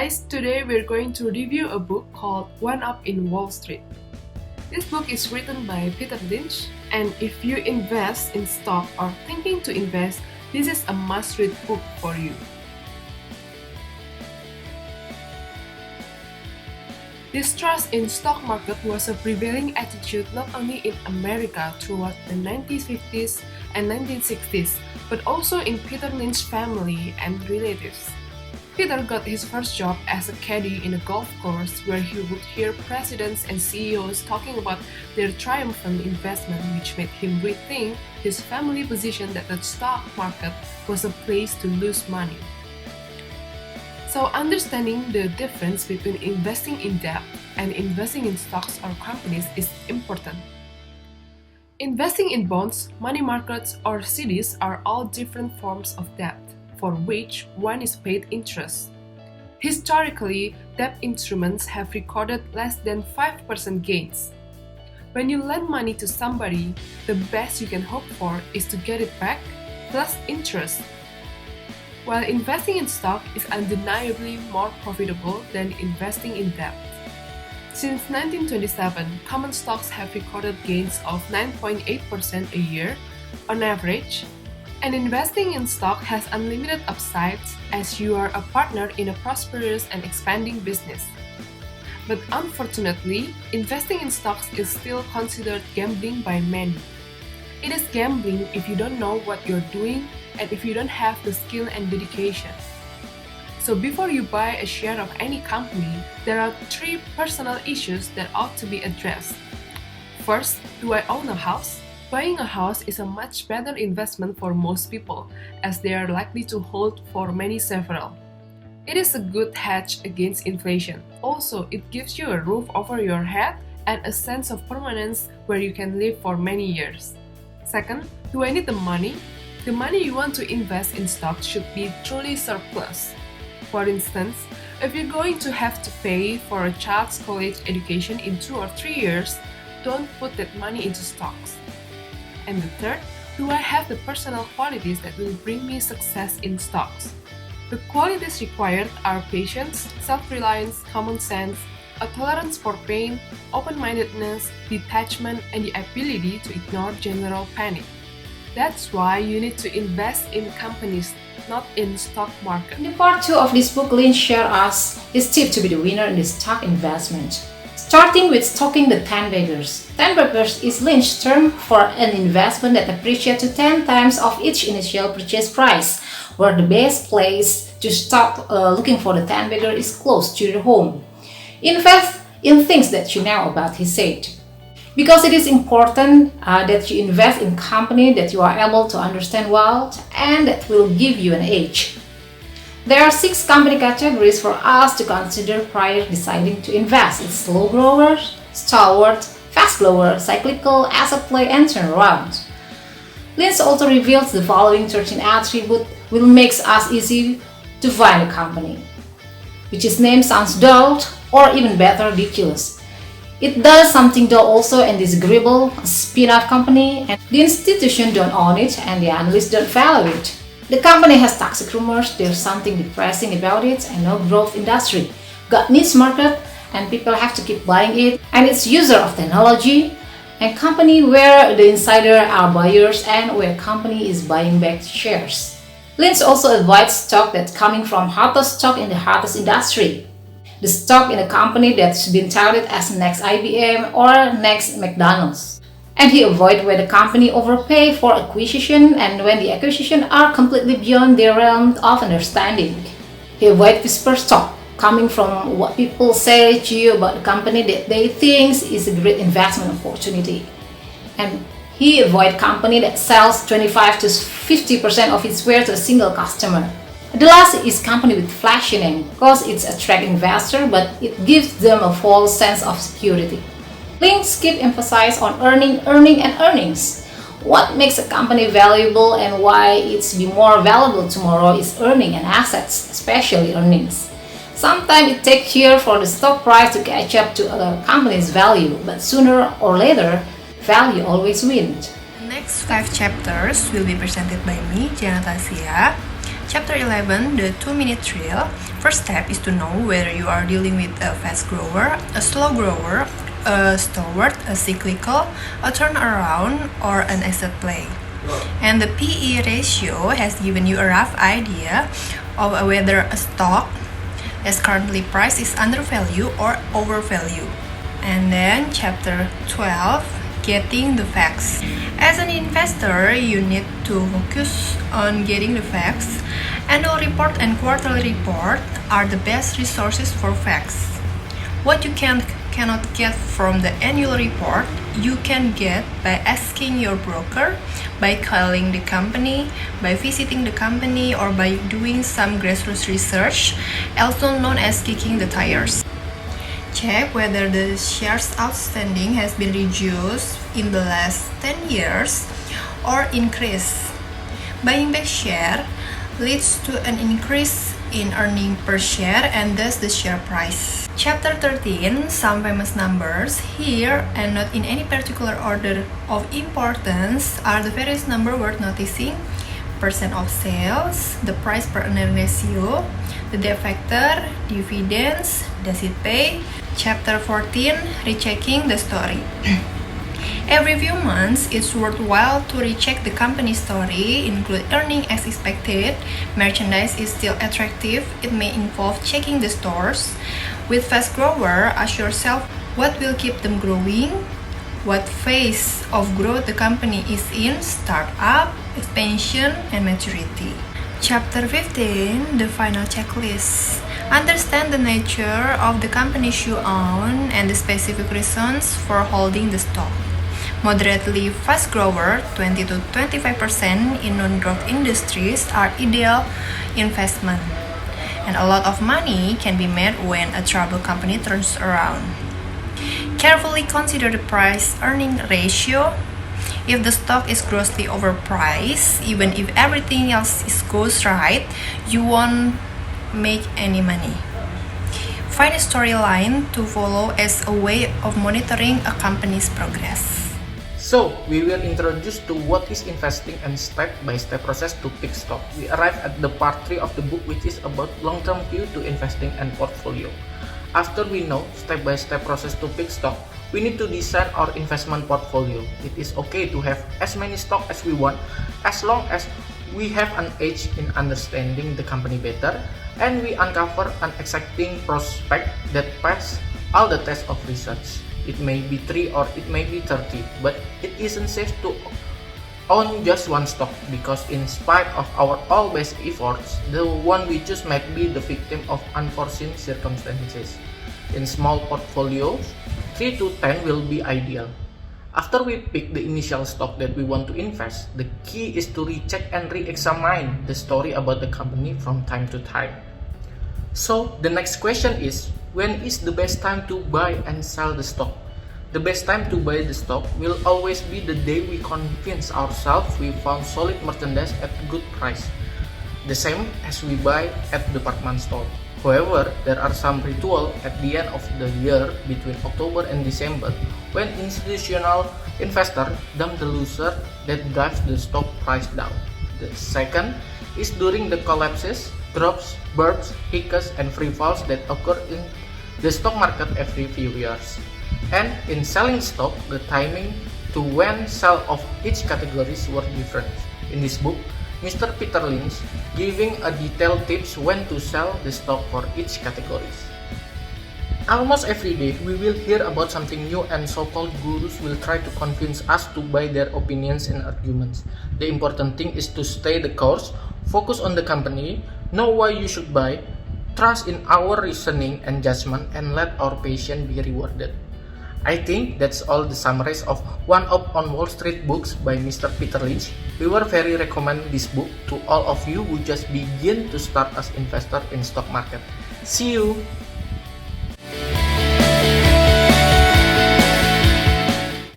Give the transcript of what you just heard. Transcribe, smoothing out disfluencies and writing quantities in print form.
guys, today we're going to review a book called One Up in Wall Street. This book is written by Peter Lynch, and if you invest in stock or thinking to invest, this is a must-read book for you. Distrust in stock market was a prevailing attitude not only in America throughout the 1950s and 1960s, but also in Peter Lynch's family and relatives. Peter got his first job as a caddy in a golf course where he would hear presidents and CEOs talking about their triumphant investment, which made him rethink his family position that the stock market was a place to lose money. So understanding the difference between investing in debt and investing in stocks or companies is important. Investing in bonds, money markets, or CDs are all different forms of debt, for which one is paid interest. Historically, debt instruments have recorded less than 5% gains. When you lend money to somebody, the best you can hope for is to get it back plus interest. While investing in stock is undeniably more profitable than investing in debt. Since 1927, common stocks have recorded gains of 9.8% a year on average, and investing in stock has unlimited upsides as you are a partner in a prosperous and expanding business. But unfortunately, investing in stocks is still considered gambling by many. It is gambling if you don't know what you're doing and if you don't have the skill and dedication. So before you buy a share of any company, there are 3 personal issues that ought to be addressed. First, do I own a house? Buying a house is a much better investment for most people, as they are likely to hold for several. It is a good hedge against inflation. Also, it gives you a roof over your head and a sense of permanence where you can live for many years. Second, do I need the money? The money you want to invest in stocks should be truly surplus. For instance, if you're going to have to pay for a child's college education in 2 or 3 years, don't put that money into stocks. And the third, do I have the personal qualities that will bring me success in stocks? The qualities required are patience, self-reliance, common sense, a tolerance for pain, open-mindedness, detachment, and the ability to ignore general panic. That's why you need to invest in companies, not in stock market. In the part 2 of this book, Lynch shares us his tip to be the winner in the stock investment. Starting with stocking the 10 baggers. 10 baggers is Lynch's term for an investment that appreciates to 10 times of its initial purchase price, where the best place to start looking for the 10 bagger is close to your home. Invest in things that you know about, he said. Because it is important that you invest in company that you are able to understand well and that will give you an edge. There are 6 company categories for us to consider prior deciding to invest. It's slow growers, stalwart, fast grower, cyclical, asset play, and turnaround. Lynch also reveals the following 13 attributes which makes us easy to find a company, which is name sounds dull or even better, ridiculous. It does something dull also and disagreeable, a spin-off company, and the institution don't own it and the analysts don't value it. The company has toxic rumors, there's something depressing about it, and no growth industry. Got niche market, and people have to keep buying it, and it's user of technology, and company where the insider are buyers and where company is buying back shares. Lynch also avoids stock that's coming from hottest stock in the hottest industry. The stock in a company that's been touted as next IBM or next McDonald's. And he avoids where the company overpay for acquisition and when the acquisition are completely beyond their realm of understanding. He avoids whisper stock, coming from what people say to you about the company that they think is a great investment opportunity. And he avoids company that sells 25 to 50% of its wares to a single customer. The last is company with flashy name, because it's attract investor but it gives them a false sense of security. Lynch keep emphasis on earning, and earnings. What makes a company valuable and why it's be more valuable tomorrow is earning and assets, especially earnings. Sometimes it takes years for the stock price to catch up to a company's value, but sooner or later, value always wins. The next 5 chapters will be presented by me, Janatasia. Chapter 11, the 2-minute drill. First step is to know whether you are dealing with a fast grower, a slow grower, a stalwart, a cyclical, a turnaround, or an asset play. And the PE ratio has given you a rough idea of whether a stock as currently priced is undervalued or overvalued. And then chapter 12, getting the facts. As an investor, you need to focus on getting the facts. Annual report and quarterly report are the best resources for facts. What you cannot get from the annual report, you can get by asking your broker, by calling the company, by visiting the company, or by doing some grassroots research, also known as kicking the tires. Check whether the shares outstanding has been reduced in the last 10 years or increased. Buying back share leads to an increase in earning per share and thus the share price. Chapter 13, some famous numbers. Here, and not in any particular order of importance, are the various numbers worth noticing: percent of sales, the price per earning ratio, the debt factor, dividends, does it pay. Chapter 14, rechecking the story. Every few months, it's worthwhile to recheck the company story, include earning as expected, merchandise is still attractive, it may involve checking the stores. With fast grower, ask yourself what will keep them growing, what phase of growth the company is in, startup, expansion, and maturity. Chapter 15, the final checklist. Understand the nature of the companies you own and the specific reasons for holding the stock. Moderately fast grower, 20 to 25% in non-growth industries are ideal investment. And a lot of money can be made when a troubled company turns around. Carefully consider the price-earning ratio. If the stock is grossly overpriced, even if everything else goes right, you won't make any money. Find a storyline to follow as a way of monitoring a company's progress. So, we will introduce to what is investing and step-by-step process to pick stock. We arrive at the part 3 of the book, which is about long-term view to investing and portfolio. After we know step-by-step process to pick stock, we need to design our investment portfolio. It is okay to have as many stocks as we want, as long as we have an edge in understanding the company better, and we uncover an exciting prospect that pass all the tests of research. It may be 3 or it may be 30, but it isn't safe to own just one stock, because in spite of our all best efforts, the one we choose might be the victim of unforeseen circumstances. In small portfolios, 3 to 10 will be ideal. After we pick the initial stock that we want to invest, the key is to recheck and re-examine the story about the company from time to time. So, the next question is, when is the best time to buy and sell the stock? The best time to buy the stock will always be the day we convince ourselves we found solid merchandise at good price, the same as we buy at department store. However, there are some ritual at the end of the year between October and December when institutional investors dump the loser that drives the stock price down. The second is during the collapses, drops, bursts, hiccups, and free falls that occur in the stock market every few years. And in selling stock, the timing to when sell of each categories were different. In this book, Mr. Peter Lynch giving a detailed tips when to sell the stock for each categories. Almost every day, we will hear about something new and so-called gurus will try to convince us to buy their opinions and arguments. The important thing is to stay the course, focus on the company, know why you should buy, trust in our reasoning and judgment, and let our patience be rewarded. I think that's all the summaries of One Up on Wall Street books by Mr. Peter Lynch. We were very recommend this book to all of you who just begin to start as investor in stock market. See you!